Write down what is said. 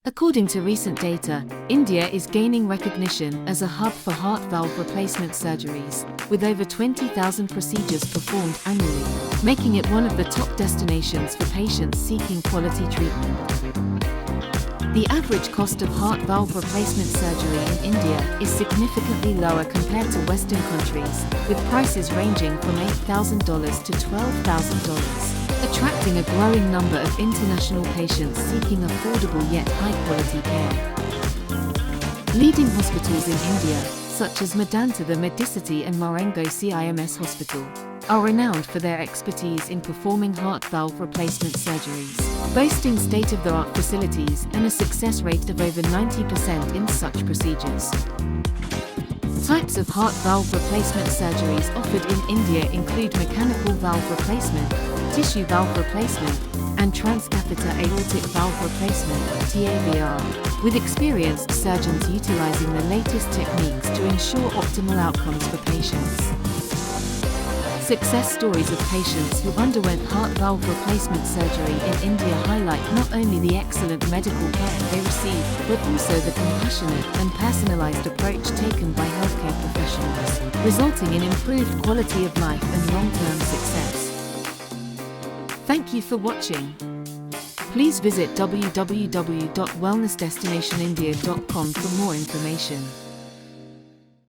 According to recent data, India is gaining recognition as a hub for heart valve replacement surgeries, with over 20,000 procedures performed annually, making it one of the top destinations for patients seeking quality treatment. The average cost of heart valve replacement surgery in India is significantly lower compared to Western countries, with prices ranging from $8,000 to $12,000, attracting a growing number of international patients seeking affordable yet high-quality care. Leading hospitals in India, such as Medanta the Medicity and Marengo CIMS Hospital, are renowned for their expertise in performing heart valve replacement surgeries, boasting state-of-the-art facilities and a success rate of over 90% in such procedures. Types of heart valve replacement surgeries offered in India include mechanical valve replacement, tissue valve replacement, and transcatheter aortic valve replacement (TAVR), with experienced surgeons utilizing the latest techniques to ensure optimal outcomes for patients. Success stories of patients who underwent heart valve replacement surgery in India highlight not only the excellent medical care they received, but also the compassionate and personalized approach taken by healthcare professionals, resulting in improved quality of life and long-term success. Thank you for watching. Please visit www.wellnessdestinationindia.com for more information.